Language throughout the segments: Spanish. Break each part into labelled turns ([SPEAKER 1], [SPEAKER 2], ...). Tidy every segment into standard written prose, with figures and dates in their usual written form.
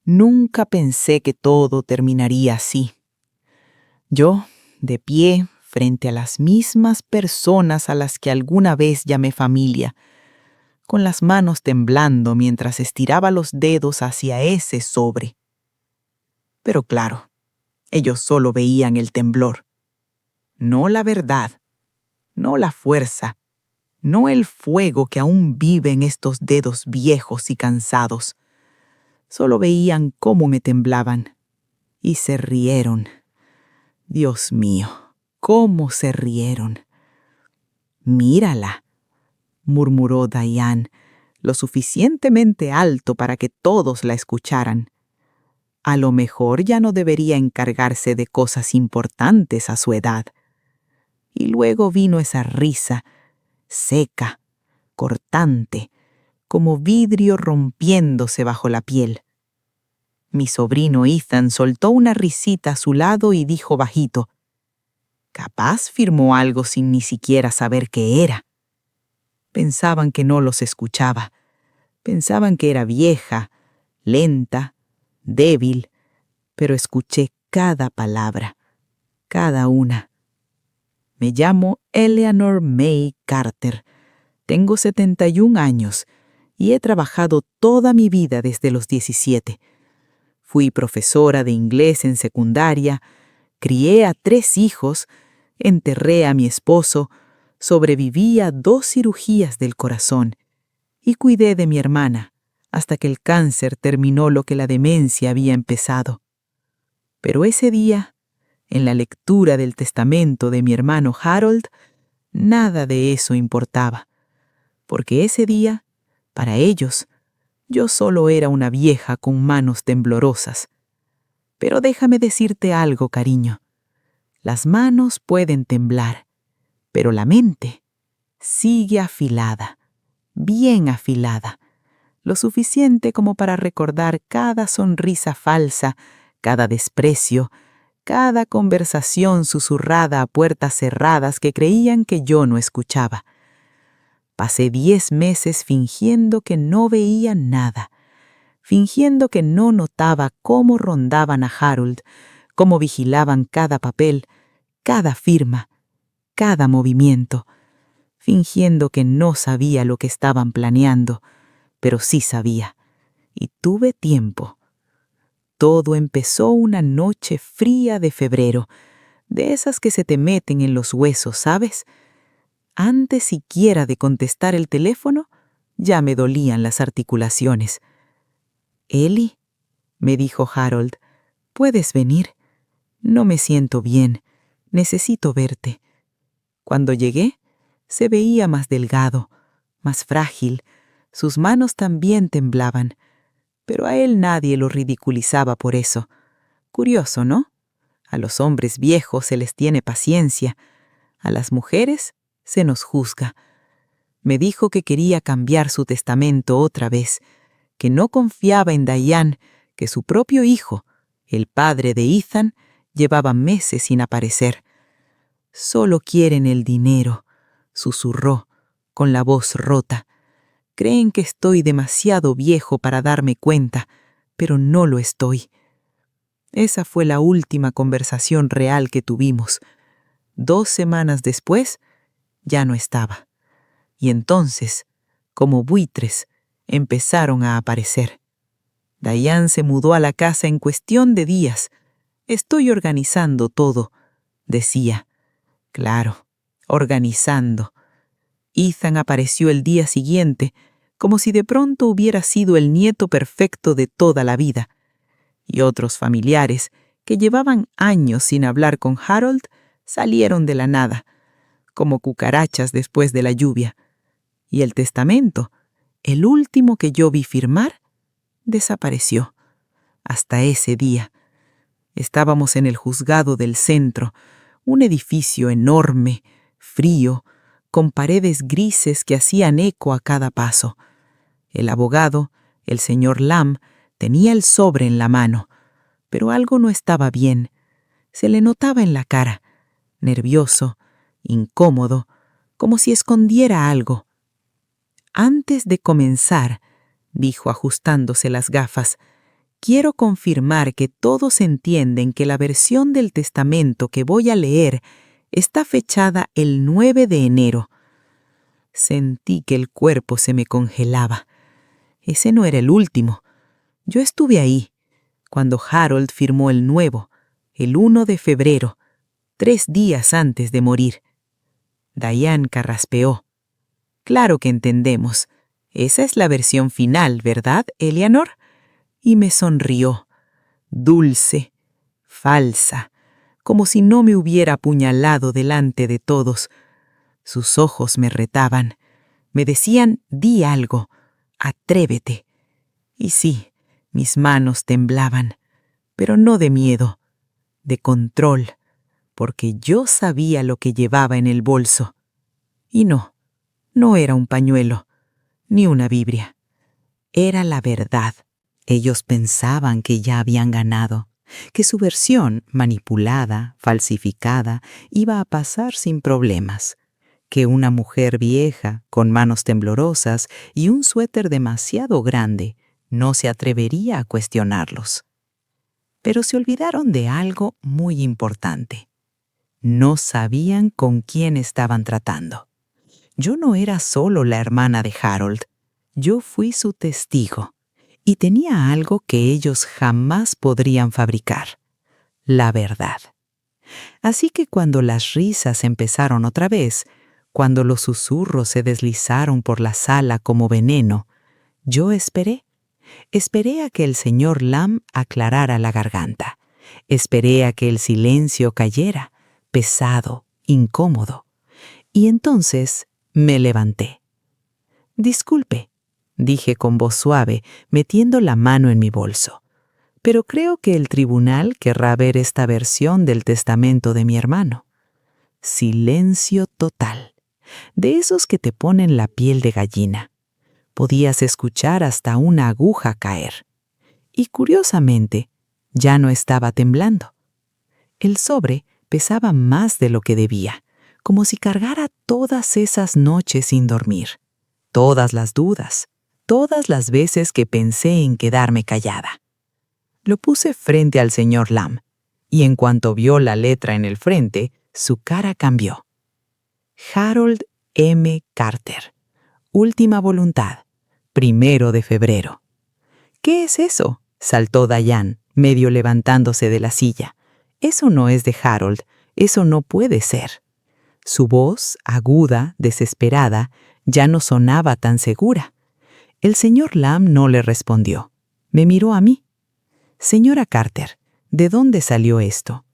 [SPEAKER 1] Nunca pensé que todo terminaría así. Yo, de pie, frente a las mismas personas a las que alguna vez llamé familia, con las manos temblando mientras estiraba los dedos hacia ese sobre. Pero claro, ellos solo veían el temblor, no la verdad, no la fuerza, no el fuego que aún vive en estos dedos viejos y cansados. Solo veían cómo me temblaban y se rieron. Dios mío, cómo se rieron. Mírala, murmuró Diane, lo suficientemente alto para que todos la escucharan. A lo mejor ya no debería encargarse de cosas importantes a su edad. Y luego vino esa risa, seca, cortante, como vidrio rompiéndose bajo la piel. Mi sobrino Ethan soltó una risita a su lado y dijo bajito: «Capaz firmó algo sin ni siquiera saber qué era». Pensaban que no los escuchaba. Pensaban que era vieja, lenta, débil, pero escuché cada palabra, cada una. Me llamo Eleanor May Carter. Tengo 71 años y he trabajado toda mi vida desde los 17. Fui profesora de inglés en secundaria, crié a 3 hijos, enterré a mi esposo, sobreviví a 2 cirugías del corazón y cuidé de mi hermana hasta que el cáncer terminó lo que la demencia había empezado. Pero ese día, en la lectura del testamento de mi hermano Harold, nada de eso importaba, porque ese día, para ellos, yo solo era una vieja con manos temblorosas. Pero déjame decirte algo, cariño. Las manos pueden temblar, pero la mente sigue afilada, bien afilada, lo suficiente como para recordar cada sonrisa falsa, cada desprecio, cada conversación susurrada a puertas cerradas que creían que yo no escuchaba. Pasé 10 meses fingiendo que no veía nada, fingiendo que no notaba cómo rondaban a Harold, cómo vigilaban cada papel, cada firma, cada movimiento, fingiendo que no sabía lo que estaban planeando, pero sí sabía, y tuve tiempo. Todo empezó una noche fría de febrero, de esas que se te meten en los huesos, ¿sabes? Antes siquiera de contestar el teléfono, ya me dolían las articulaciones. «Ellie», me dijo Harold, «¿puedes venir? No me siento bien. Necesito verte». Cuando llegué, se veía más delgado, más frágil. Sus manos también temblaban, pero a él nadie lo ridiculizaba por eso. Curioso, ¿no? A los hombres viejos se les tiene paciencia. A las mujeres se nos juzga. Me dijo que quería cambiar su testamento otra vez, que no confiaba en Diane, que su propio hijo, el padre de Ethan, llevaba meses sin aparecer. «Solo quieren el dinero», susurró, con la voz rota. «Creen que estoy demasiado viejo para darme cuenta, pero no lo estoy». Esa fue la última conversación real que tuvimos. 2 semanas después, ya no estaba. Y entonces, como buitres, empezaron a aparecer. Diane se mudó a la casa en cuestión de días. «Estoy organizando todo», decía. Claro, organizando. Ethan apareció el día siguiente, como si de pronto hubiera sido el nieto perfecto de toda la vida. Y otros familiares, que llevaban años sin hablar con Harold, salieron de la nada, como cucarachas después de la lluvia. Y el testamento, el último que yo vi firmar, desapareció. Hasta ese día. Estábamos en el juzgado del centro, un edificio enorme, frío, con paredes grises que hacían eco a cada paso. El abogado, el señor Lamb, tenía el sobre en la mano, pero algo no estaba bien. Se le notaba en la cara, nervioso, incómodo, como si escondiera algo. «Antes de comenzar», dijo ajustándose las gafas, quiero confirmar que todos entienden que la versión del testamento que voy a leer está fechada el 9 de enero. Sentí que el cuerpo se me congelaba. Ese no era el último. Yo estuve ahí, cuando Harold firmó el nuevo, el 1 de febrero, 3 días antes de morir. Diane carraspeó. Claro que entendemos. Esa es la versión final, ¿verdad, Eleanor? Y me sonrió. Dulce, falsa, como si no me hubiera apuñalado delante de todos. Sus ojos me retaban. Me decían, di algo, atrévete. Y sí, mis manos temblaban, pero no de miedo, de control, porque yo sabía lo que llevaba en el bolso. Y no era un pañuelo, ni una Biblia. Era la verdad. Ellos pensaban que ya habían ganado, que su versión, manipulada, falsificada, iba a pasar sin problemas, que una mujer vieja, con manos temblorosas y un suéter demasiado grande, no se atrevería a cuestionarlos. Pero se olvidaron de algo muy importante. No sabían con quién estaban tratando. Yo no era solo la hermana de Harold, yo fui su testigo, y tenía algo que ellos jamás podrían fabricar: la verdad. Así que cuando las risas empezaron otra vez, cuando los susurros se deslizaron por la sala como veneno, yo esperé a que el señor Lamb aclarara la garganta. Esperé a que el silencio cayera, pesado, incómodo. Y entonces me levanté. Disculpe, dije con voz suave, metiendo la mano en mi bolso. Pero creo que el tribunal querrá ver esta versión del testamento de mi hermano. Silencio total. De esos que te ponen la piel de gallina. Podías escuchar hasta una aguja caer. Y curiosamente, ya no estaba temblando. El sobre pesaba más de lo que debía, como si cargara todas esas noches sin dormir, todas las dudas, todas las veces que pensé en quedarme callada. Lo puse frente al señor Lamb, y en cuanto vio la letra en el frente, su cara cambió. Harold M. Carter. Última voluntad. 1 de febrero. ¿Qué es eso?, saltó Diane, medio levantándose de la silla. Eso no es de Harold, eso no puede ser. Su voz, aguda, desesperada, ya no sonaba tan segura. El señor Lamb no le respondió. Me miró a mí. Señora Carter, ¿de dónde salió esto?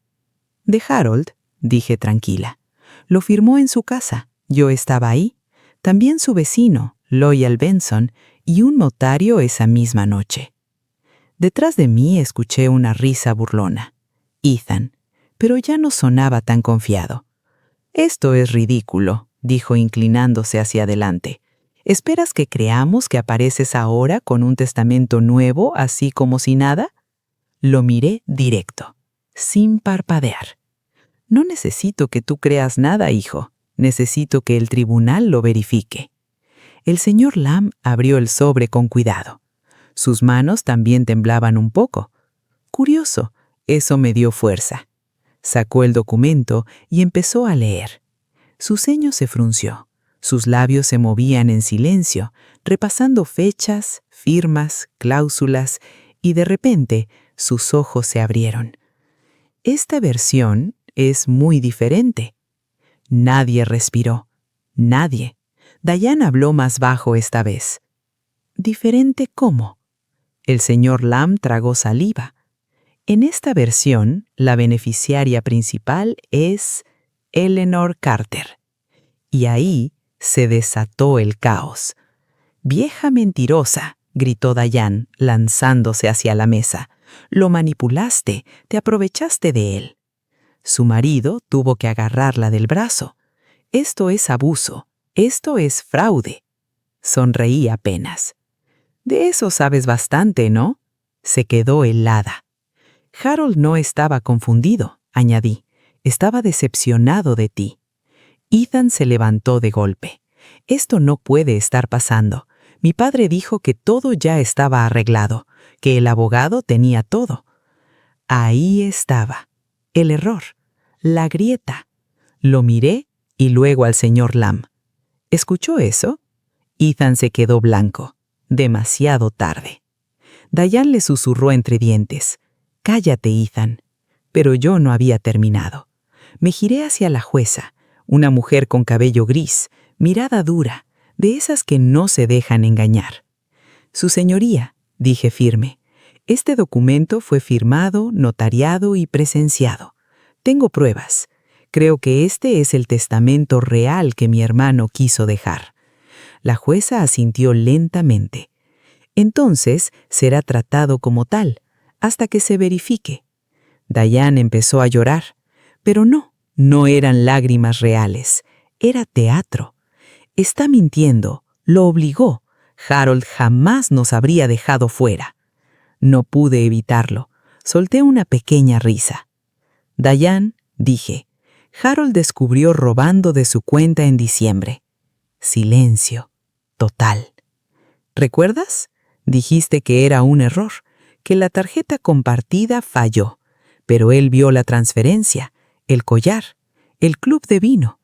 [SPEAKER 1] De Harold, dije tranquila. Lo firmó en su casa. Yo estaba ahí. También su vecino, Loyal Benson, y un notario esa misma noche. Detrás de mí escuché una risa burlona. Ethan, pero ya no sonaba tan confiado. Esto es ridículo, dijo inclinándose hacia adelante. ¿Esperas que creamos que apareces ahora con un testamento nuevo, así como si nada? Lo miré directo, sin parpadear. No necesito que tú creas nada, hijo. Necesito que el tribunal lo verifique. El señor Lamb abrió el sobre con cuidado. Sus manos también temblaban un poco. Curioso, eso me dio fuerza. Sacó el documento y empezó a leer. Su ceño se frunció. Sus labios se movían en silencio, repasando fechas, firmas, cláusulas, y de repente sus ojos se abrieron. Esta versión es muy diferente. Nadie respiró. Nadie. Diane habló más bajo esta vez. ¿Diferente cómo? El señor Lamb tragó saliva. En esta versión, la beneficiaria principal es Eleanor Carter. Y ahí se desató el caos. «Vieja mentirosa», gritó Diane, lanzándose hacia la mesa. «Lo manipulaste, te aprovechaste de él». Su marido tuvo que agarrarla del brazo. «Esto es abuso, esto es fraude». Sonreí apenas. «De eso sabes bastante, ¿no?». Se quedó helada. «Harold no estaba confundido», añadí. «Estaba decepcionado de ti». Ethan se levantó de golpe. «Esto no puede estar pasando. Mi padre dijo que todo ya estaba arreglado. que el abogado tenía todo. Ahí estaba, el error, la grieta. Lo miré y luego al señor Lamb. ¿Escuchó eso? Ethan se quedó blanco. Demasiado tarde. Diane le susurró entre dientes. «Cállate, Ethan». Pero yo no había terminado. Me giré hacia la jueza, una mujer con cabello gris, mirada dura, de esas que no se dejan engañar. «Su señoría», dije firme, «este documento fue firmado, notariado y presenciado. Tengo pruebas. Creo que este es el testamento real que mi hermano quiso dejar». La jueza asintió lentamente. «Entonces será tratado como tal, hasta que se verifique». Diane empezó a llorar, pero no eran lágrimas reales, era teatro. «Está mintiendo, lo obligó. Harold jamás nos habría dejado fuera». No pude evitarlo, solté una pequeña risa. «Diane», dije, «Harold descubrió robando de su cuenta en diciembre». Silencio, total. «¿Recuerdas? Dijiste que era un error, que la tarjeta compartida falló, pero él vio la transferencia, el collar, el club de vino».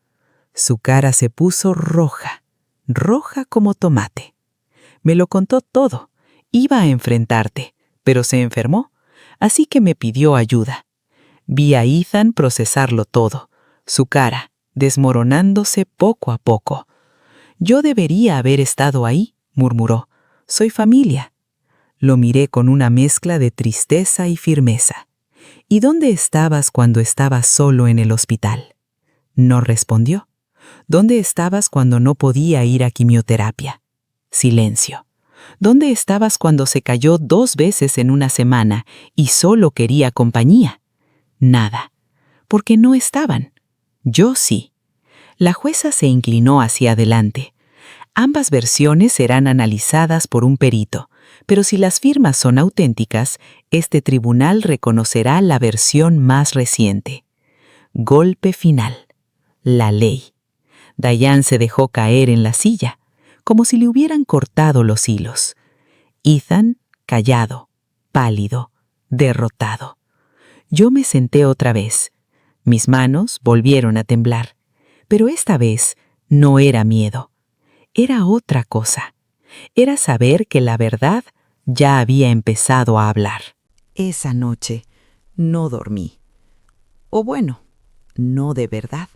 [SPEAKER 1] Su cara se puso roja, roja como tomate. «Me lo contó todo. Iba a enfrentarte, pero se enfermó, así que me pidió ayuda». Vi a Ethan procesarlo todo, su cara desmoronándose poco a poco. «Yo debería haber estado ahí», murmuró. «Soy familia». Lo miré con una mezcla de tristeza y firmeza. «¿Y dónde estabas cuando estabas solo en el hospital?». No respondió. «¿Dónde estabas cuando no podía ir a quimioterapia?». Silencio. «¿Dónde estabas cuando se cayó 2 veces en una semana y solo quería compañía?». Nada. Porque no estaban. Yo sí. La jueza se inclinó hacia adelante. «Ambas versiones serán analizadas por un perito, pero si las firmas son auténticas, este tribunal reconocerá la versión más reciente». Golpe final. La ley. Diane se dejó caer en la silla, como si le hubieran cortado los hilos. Ethan, callado, pálido, derrotado. Yo me senté otra vez. Mis manos volvieron a temblar, pero esta vez no era miedo. Era otra cosa. Era saber que la verdad ya había empezado a hablar. Esa noche no dormí. O bueno, no de verdad.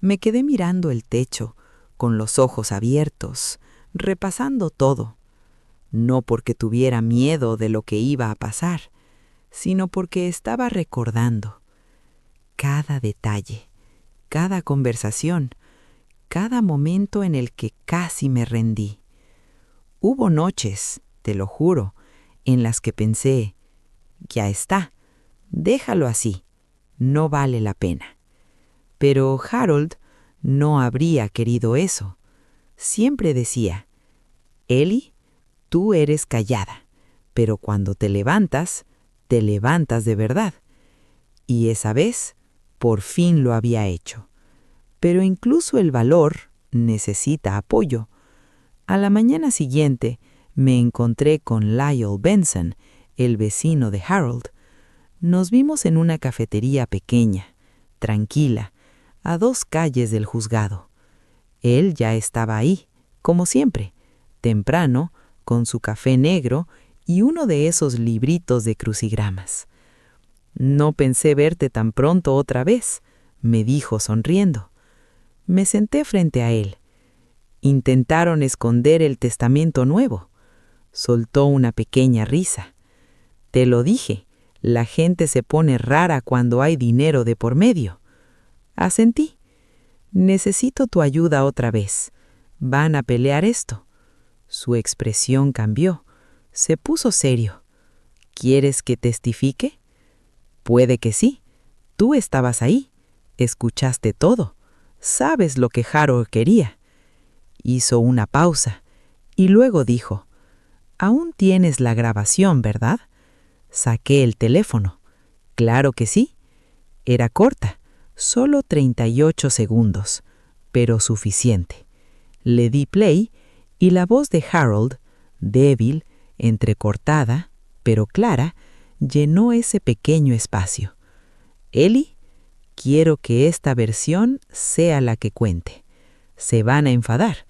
[SPEAKER 1] Me quedé mirando el techo, con los ojos abiertos, repasando todo. No porque tuviera miedo de lo que iba a pasar, sino porque estaba recordando cada detalle, cada conversación, cada momento en el que casi me rendí. Hubo noches, te lo juro, en las que pensé, ya está, déjalo así, no vale la pena. Pero Harold no habría querido eso. Siempre decía, «Ellie, tú eres callada, pero cuando te levantas de verdad». Y esa vez, por fin lo había hecho. Pero incluso el valor necesita apoyo. A la mañana siguiente me encontré con Lyle Benson, el vecino de Harold. Nos vimos en una cafetería pequeña, tranquila, a 2 calles del juzgado. Él ya estaba ahí, como siempre, temprano, con su café negro y uno de esos libritos de crucigramas. «No pensé verte tan pronto otra vez», me dijo sonriendo. Me senté frente a él. «Intentaron esconder el testamento nuevo». Soltó una pequeña risa. «Te lo dije, la gente se pone rara cuando hay dinero de por medio». Asentí. «Necesito tu ayuda otra vez. ¿Van a pelear esto?». Su expresión cambió. Se puso serio. «¿Quieres que testifique?». «Puede que sí. Tú estabas ahí. Escuchaste todo. Sabes lo que Harold quería». Hizo una pausa y luego dijo, «Aún tienes la grabación, ¿verdad?». Saqué el teléfono. «Claro que sí». Era corta, solo 38 segundos, pero suficiente. Le di play y la voz de Harold, débil, entrecortada, pero Clara llenó ese pequeño espacio. Ellie, quiero que esta versión sea la que cuente. Se van a enfadar,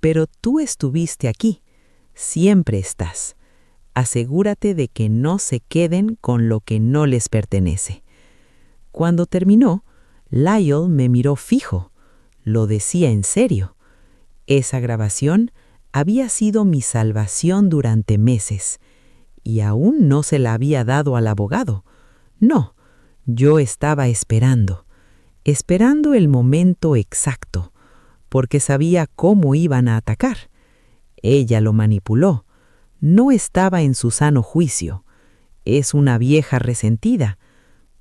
[SPEAKER 1] pero tú estuviste aquí. Siempre estás. Asegúrate de que no se queden con lo que no les pertenece. Cuando terminó, Lyle me miró fijo. Lo decía en serio. Esa grabación había sido mi salvación durante meses, y aún no se la había dado al abogado. No, yo estaba esperando el momento exacto, porque sabía cómo iban a atacar. Ella lo manipuló. No estaba en su sano juicio. Es una vieja resentida.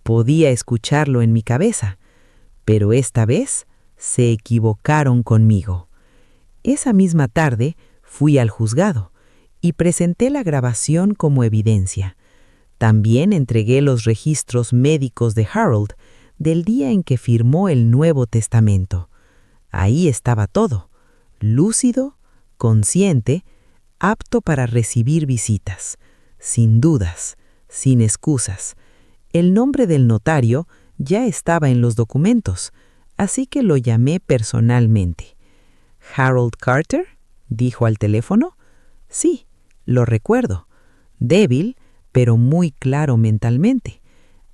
[SPEAKER 1] Podía escucharlo en mi cabeza, pero esta vez se equivocaron conmigo. Esa misma tarde fui al juzgado y presenté la grabación como evidencia. También entregué los registros médicos de Harold del día en que firmó el Nuevo Testamento. Ahí estaba todo, lúcido, consciente, apto para recibir visitas, sin dudas, sin excusas. El nombre del notario ya estaba en los documentos, así que lo llamé personalmente. «¿Harold Carter?», dijo al teléfono. Sí, lo recuerdo. Débil, pero muy claro mentalmente.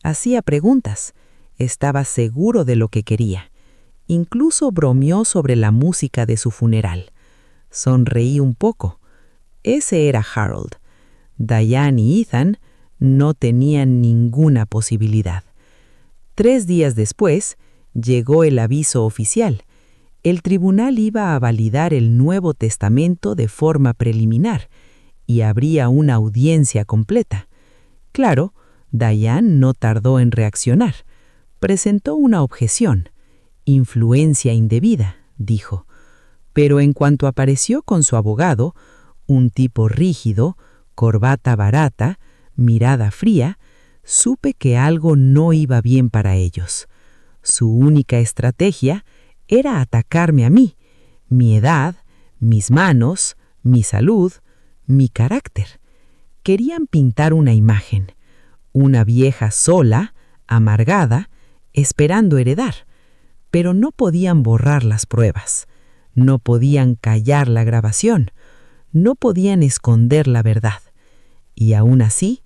[SPEAKER 1] Hacía preguntas. Estaba seguro de lo que quería. Incluso bromeó sobre la música de su funeral. Sonreí un poco. Ese era Harold. Diane y Ethan no tenían ninguna posibilidad. 3 días después, llegó el aviso oficial. El tribunal iba a validar el Nuevo Testamento de forma preliminar y habría una audiencia completa. Claro, Diane no tardó en reaccionar. Presentó una objeción. Influencia indebida, dijo. Pero en cuanto apareció con su abogado, un tipo rígido, corbata barata, mirada fría, supe que algo no iba bien para ellos. Su única estrategia era atacarme a mí, mi edad, mis manos, mi salud, mi carácter. Querían pintar una imagen, una vieja sola, amargada, esperando heredar, pero no podían borrar las pruebas, no podían callar la grabación, no podían esconder la verdad. Y aún así,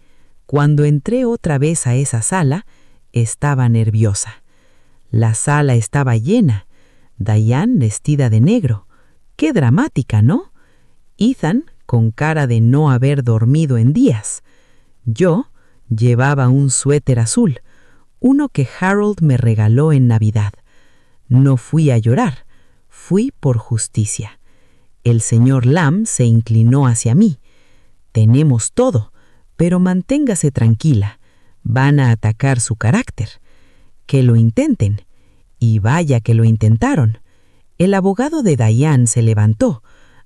[SPEAKER 1] cuando entré otra vez a esa sala, estaba nerviosa. La sala estaba llena. Diane vestida de negro. ¡Qué dramática!, ¿no? Ethan con cara de no haber dormido en días. Yo llevaba un suéter azul, uno que Harold me regaló en Navidad. No fui a llorar, fui por justicia. El señor Lamb se inclinó hacia mí. Tenemos todo, pero manténgase tranquila. Van a atacar su carácter. Que lo intenten. Y vaya que lo intentaron. El abogado de Diane se levantó,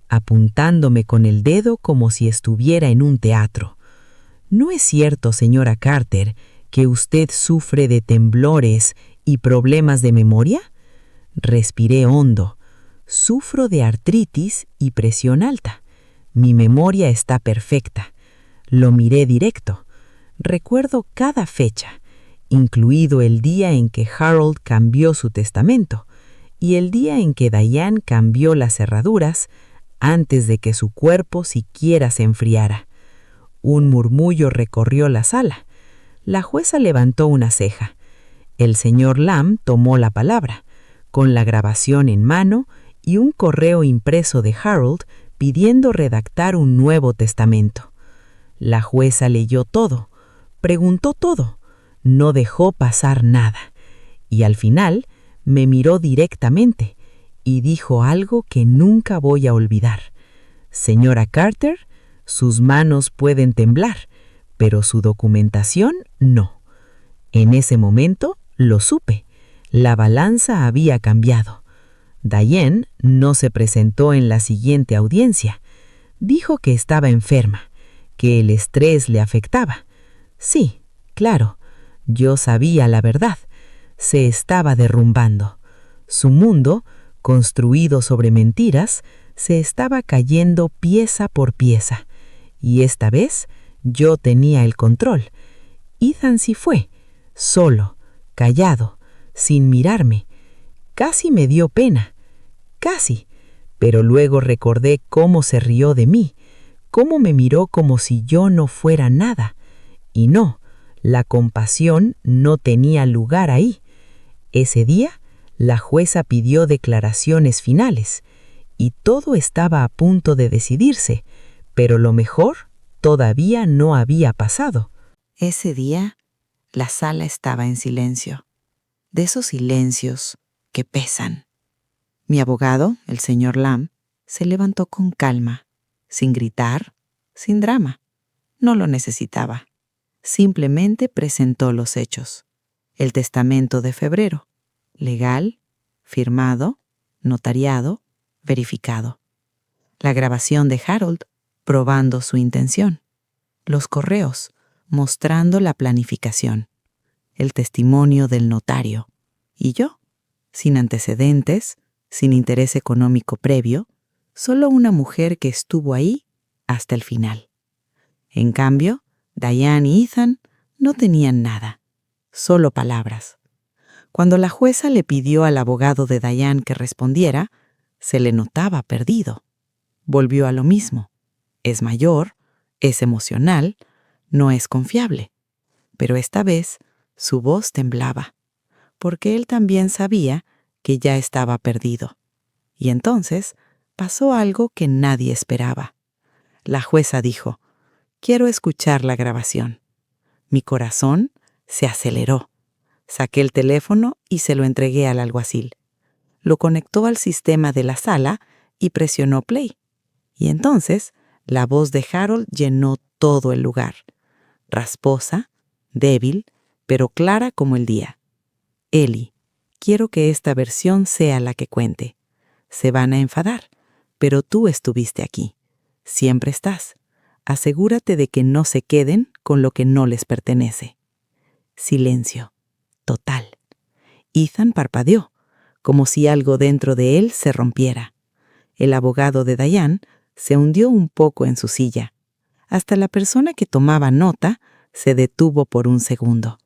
[SPEAKER 1] apuntándome con el dedo como si estuviera en un teatro. ¿No es cierto, señora Carter, que usted sufre de temblores y problemas de memoria? Respiré hondo. Sufro de artritis y presión alta. Mi memoria está perfecta. Lo miré directo. Recuerdo cada fecha, incluido el día en que Harold cambió su testamento y el día en que Diane cambió las cerraduras antes de que su cuerpo siquiera se enfriara. Un murmullo recorrió la sala. La jueza levantó una ceja. El señor Lamb tomó la palabra, con la grabación en mano y un correo impreso de Harold pidiendo redactar un nuevo testamento. La jueza leyó todo, preguntó todo, no dejó pasar nada, y al final me miró directamente y dijo algo que nunca voy a olvidar. Señora Carter, sus manos pueden temblar, pero su documentación no. En ese momento lo supe. La balanza había cambiado. Diane no se presentó en la siguiente audiencia. Dijo que estaba enferma, que el estrés le afectaba. Sí, claro, yo sabía la verdad. Se estaba derrumbando. Su mundo, construido sobre mentiras, se estaba cayendo pieza por pieza. Y esta vez Yo tenía el control. Ethan sí fue, solo, callado, sin mirarme. Casi me dio pena, casi, pero luego recordé cómo se rió de mí, cómo me miró como si yo no fuera nada. Y no, la compasión no tenía lugar ahí. Ese día, la jueza pidió declaraciones finales, y todo estaba a punto de decidirse, pero lo mejor todavía no había pasado. Ese día, la sala estaba en silencio, de esos silencios que pesan. Mi abogado, el señor Lamb, se levantó con calma, sin gritar, sin drama. No lo necesitaba. Simplemente presentó los hechos. El testamento de febrero, legal, firmado, notariado, verificado. La grabación de Harold, probando su intención. Los correos, mostrando la planificación. El testimonio del notario. Y yo, sin antecedentes, sin interés económico previo, solo una mujer que estuvo ahí hasta el final. En cambio, Diane y Ethan no tenían nada, solo palabras. Cuando la jueza le pidió al abogado de Diane que respondiera, se le notaba perdido. Volvió a lo mismo. Es mayor, es emocional, no es confiable. Pero esta vez su voz temblaba, porque él también sabía que ya estaba perdido. Y entonces pasó algo que nadie esperaba. La jueza dijo: «Quiero escuchar la grabación». Mi corazón se aceleró. Saqué el teléfono y se lo entregué al alguacil. Lo conectó al sistema de la sala y presionó play. Y entonces la voz de Harold llenó todo el lugar. Rasposa, débil, pero clara como el día. «Ellie, quiero que esta versión sea la que cuente. Se van a enfadar, pero tú estuviste aquí. Siempre estás. Asegúrate de que no se queden con lo que no les pertenece». Silencio. Total. Ethan parpadeó, como si algo dentro de él se rompiera. El abogado de Diane se hundió un poco en su silla. Hasta la persona que tomaba nota se detuvo por un segundo.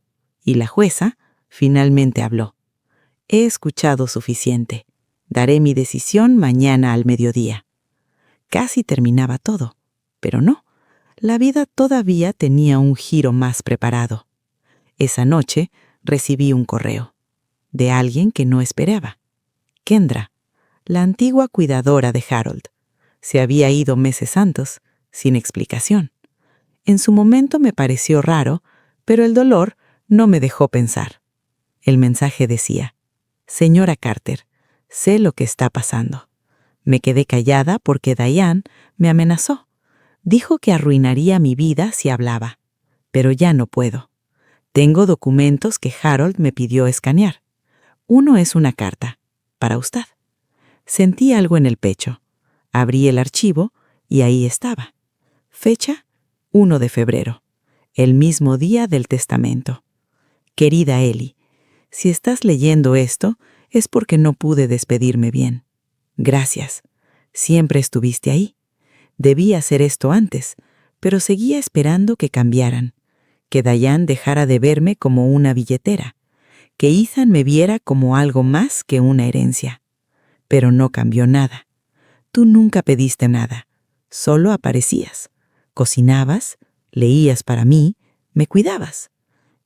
[SPEAKER 1] Y la jueza finalmente habló. «He escuchado suficiente. Daré mi decisión mañana al mediodía». Casi terminaba todo, pero no. La vida todavía tenía un giro más preparado. Esa noche recibí un correo de alguien que no esperaba. Kendra, la antigua cuidadora de Harold. Se había ido meses antes, sin explicación. En su momento me pareció raro, pero el dolor no me dejó pensar. El mensaje decía: «Señora Carter, sé lo que está pasando». Me quedé callada porque Diane me amenazó. Dijo que arruinaría mi vida si hablaba. Pero ya no puedo. Tengo documentos que Harold me pidió escanear. Uno es una carta, para usted. Sentí algo en el pecho. Abrí el archivo y ahí estaba. Fecha: 1 de febrero, el mismo día del testamento. «Querida Ellie, si estás leyendo esto es porque no pude despedirme bien. Gracias. Siempre estuviste ahí. Debí hacer esto antes, pero seguía esperando que cambiaran, que Diane dejara de verme como una billetera, que Ethan me viera como algo más que una herencia. Pero no cambió nada. Tú nunca pediste nada, solo aparecías. Cocinabas, leías para mí, me cuidabas.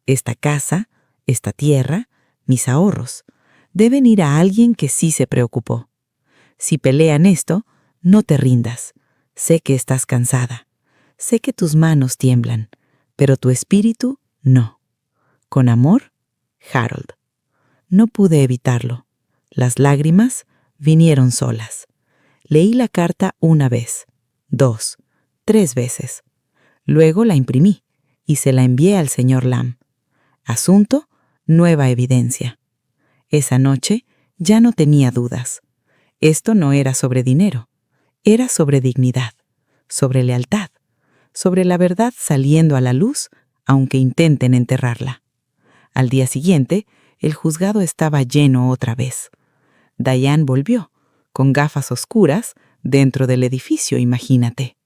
[SPEAKER 1] Esta casa, esta tierra, mis ahorros, deben ir a alguien que sí se preocupó. Si pelean esto, no te rindas. Sé que estás cansada. Sé que tus manos tiemblan, pero tu espíritu no. Con amor, Harold». No pude evitarlo. Las lágrimas vinieron solas. Leí la carta una vez, 2, 3 veces. Luego la imprimí y se la envié al señor Lamb. Asunto: nueva evidencia. Esa noche ya no tenía dudas. Esto no era sobre dinero, era sobre dignidad, sobre lealtad, sobre la verdad saliendo a la luz, aunque intenten enterrarla. Al día siguiente, el juzgado estaba lleno otra vez. Diane volvió, con gafas oscuras, dentro del edificio, imagínate.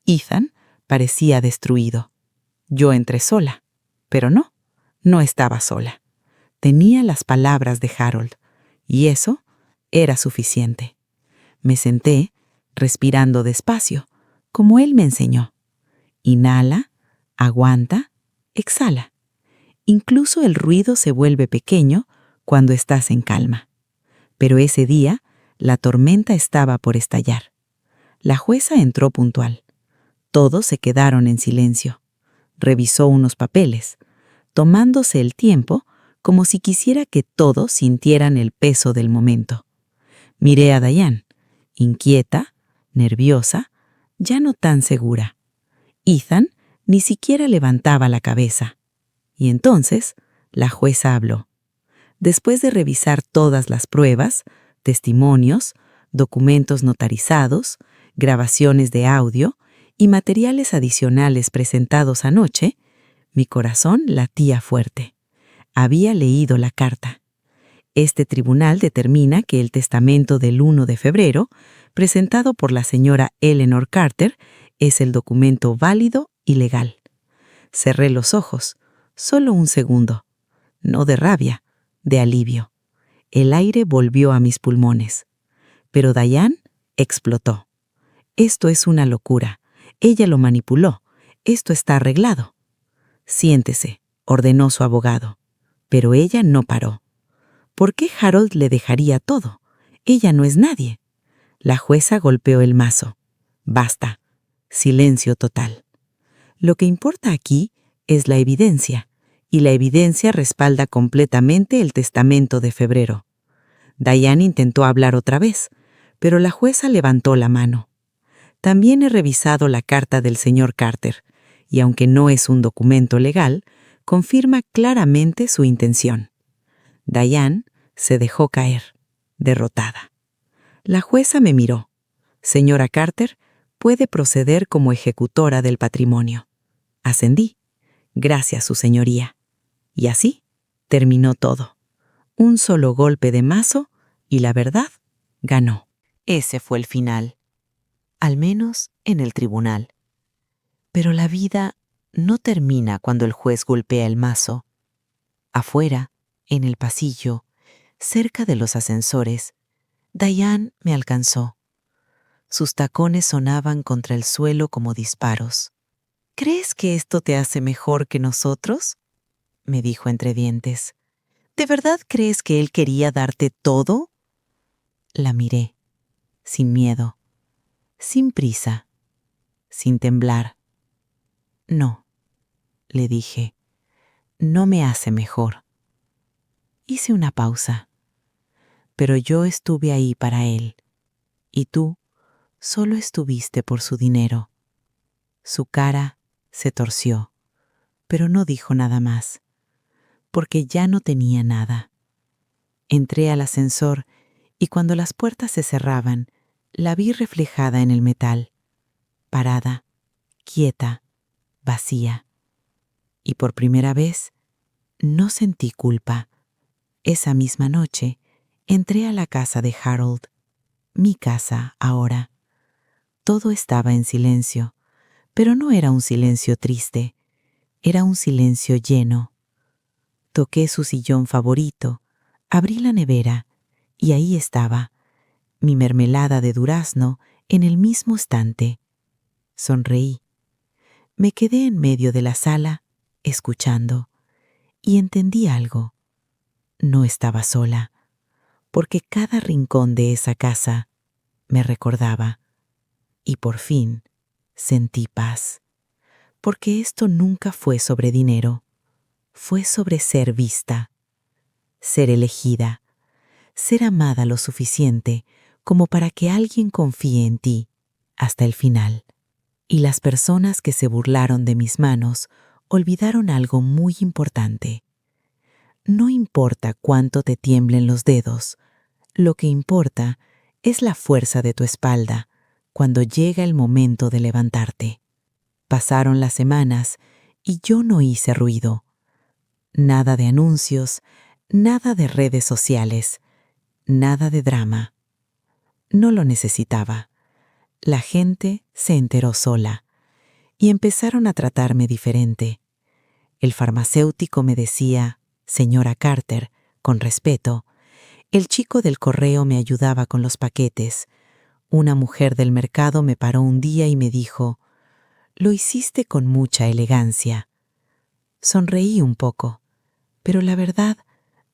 [SPEAKER 1] Ethan Parecía destruido. Yo entré sola, pero no estaba sola. Tenía las palabras de Harold, y eso era suficiente. Me senté, respirando despacio, como él me enseñó. Inhala, aguanta, exhala. Incluso el ruido se vuelve pequeño cuando estás en calma. Pero ese día, la tormenta estaba por estallar. La jueza entró puntual. Todos se quedaron en silencio. Revisó unos papeles, tomándose el tiempo como si quisiera que todos sintieran el peso del momento. Miré a Diane, inquieta, nerviosa, ya no tan segura. Ethan ni siquiera levantaba la cabeza. Y entonces la jueza habló. Después de revisar todas las pruebas, testimonios, documentos notarizados, grabaciones de audio y materiales adicionales presentados anoche, mi corazón latía fuerte. Había leído la carta. Este tribunal determina que el testamento del 1 de febrero, presentado por la señora Eleanor Carter, es el documento válido y legal. Cerré los ojos, solo un segundo. No de rabia, de alivio. El aire volvió a mis pulmones. Pero Diane explotó. Esto es una locura. Ella lo manipuló. Esto está arreglado. Siéntese, ordenó su abogado. Pero ella no paró. ¿Por qué Harold le dejaría todo? Ella no es nadie. La jueza golpeó el mazo. Basta. Silencio total. Lo que importa aquí es la evidencia, y la evidencia respalda completamente el testamento de febrero. Diane intentó hablar otra vez, pero la jueza levantó la mano. También he revisado la carta del señor Carter, y aunque no es un documento legal, confirma claramente su intención. Diane se dejó caer, derrotada. La jueza me miró. Señora Carter, puede proceder como ejecutora del patrimonio. Ascendí. Gracias, su señoría. Y así terminó todo. Un solo golpe de mazo y la verdad ganó. Ese fue el final. Al menos en el tribunal. Pero la vida no termina cuando el juez golpea el mazo. Afuera, en el pasillo, cerca de los ascensores, Diane me alcanzó. Sus tacones sonaban contra el suelo como disparos. ¿Crees que esto te hace mejor que nosotros?, me dijo entre dientes. ¿De verdad crees que él quería darte todo? La miré, sin miedo, sin prisa, sin temblar. No, le dije, no me hace mejor. Hice una pausa. Pero yo estuve ahí para él, y tú solo estuviste por su dinero. Su cara se torció, pero no dijo nada más, porque ya no tenía nada. Entré al ascensor y cuando las puertas se cerraban, la vi reflejada en el metal, parada, quieta, vacía. Y por primera vez, no sentí culpa. Esa misma noche, entré a la casa de Harold, mi casa ahora. Todo estaba en silencio, pero no era un silencio triste, era un silencio lleno. Toqué su sillón favorito, abrí la nevera y ahí estaba, mi mermelada de durazno en el mismo estante. Sonreí. Me quedé en medio de la sala, escuchando, y entendí algo. No estaba sola, porque cada rincón de esa casa me recordaba. Y por fin sentí paz, porque esto nunca fue sobre dinero, fue sobre ser vista, ser elegida, ser amada lo suficiente como para que alguien confíe en ti hasta el final. Y las personas que se burlaron de mis manos olvidaron algo muy importante. No importa cuánto te tiemblen los dedos, lo que importa es la fuerza de tu espalda cuando llega el momento de levantarte. Pasaron las semanas y yo no hice ruido. Nada de anuncios, nada de redes sociales, nada de drama. No lo necesitaba. La gente se enteró sola. y empezaron a tratarme diferente. El farmacéutico me decía, señora Carter, con respeto. El chico del correo me ayudaba con los paquetes. Una mujer del mercado me paró un día y me dijo, «Lo hiciste con mucha elegancia». Sonreí un poco, pero la verdad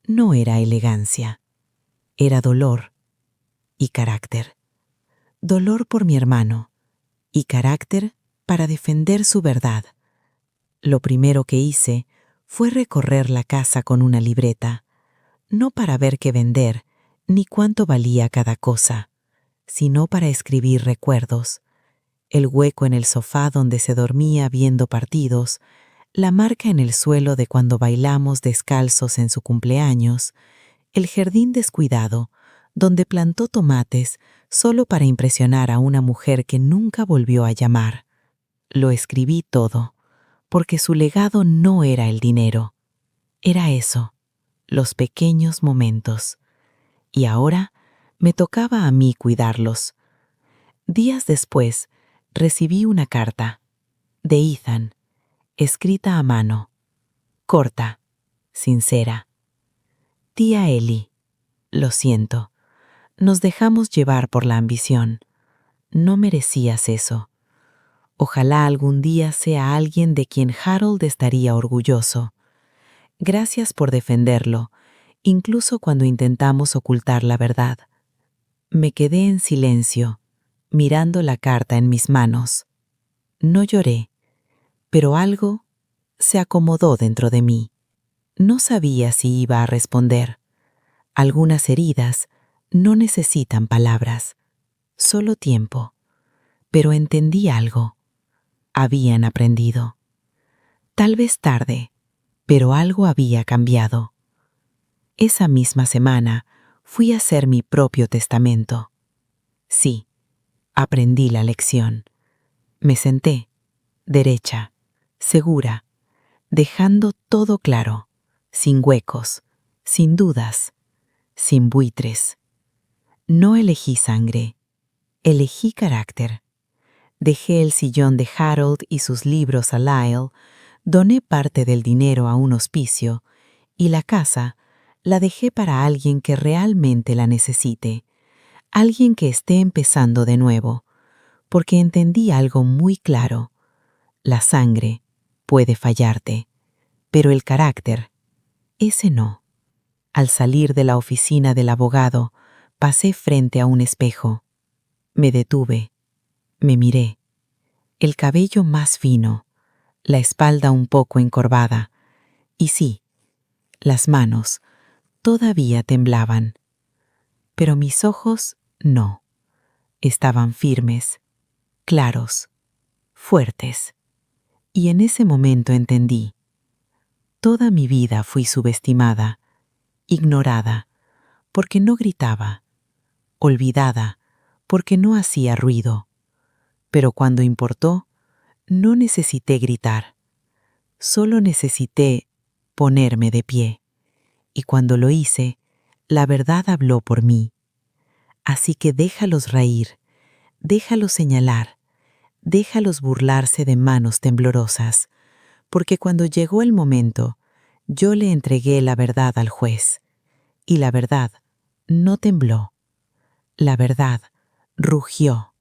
[SPEAKER 1] no era elegancia. Era dolor y carácter. Dolor por mi hermano y carácter para defender su verdad. Lo primero que hice fue recorrer la casa con una libreta, no para ver qué vender ni cuánto valía cada cosa, sino para escribir recuerdos. El hueco en el sofá donde se dormía viendo partidos, la marca en el suelo de cuando bailamos descalzos en su cumpleaños, el jardín descuidado, donde plantó tomates solo para impresionar a una mujer que nunca volvió a llamar. Lo escribí todo, porque su legado no era el dinero. Era eso, los pequeños momentos. Y ahora me tocaba a mí cuidarlos. Días después, recibí una carta, de Ethan, escrita a mano, corta, sincera. Tía Ellie, lo siento. Nos dejamos llevar por la ambición. No merecías eso. Ojalá algún día sea alguien de quien Harold estaría orgulloso. Gracias por defenderlo, incluso cuando intentamos ocultar la verdad. Me quedé en silencio, mirando la carta en mis manos. No lloré, pero algo se acomodó dentro de mí. No sabía si iba a responder. Algunas heridas no necesitan palabras, solo tiempo. Pero entendí algo. Habían aprendido. Tal vez tarde, pero algo había cambiado. Esa misma semana fui a hacer mi propio testamento. Sí, aprendí la lección. Me senté, derecha, segura, dejando todo claro, sin huecos, sin dudas, sin buitres. No elegí sangre, elegí carácter. Dejé el sillón de Harold y sus libros a Lyle, doné parte del dinero a un hospicio y la casa la dejé para alguien que realmente la necesite, alguien que esté empezando de nuevo, porque entendí algo muy claro. La sangre puede fallarte, pero el carácter, ese no. Al salir de la oficina del abogado, pasé frente a un espejo. Me detuve, me miré. El cabello más fino, la espalda un poco encorvada, y sí, las manos todavía temblaban. Pero mis ojos no. Estaban firmes, claros, fuertes. Y en ese momento entendí. Toda mi vida fui subestimada, ignorada, porque no gritaba, olvidada, porque no hacía ruido. Pero cuando importó, no necesité gritar. Solo necesité ponerme de pie. Y cuando lo hice, la verdad habló por mí. Así que déjalos reír, déjalos señalar, déjalos burlarse de manos temblorosas, porque cuando llegó el momento, yo le entregué la verdad al juez, y la verdad no tembló. La verdad rugió.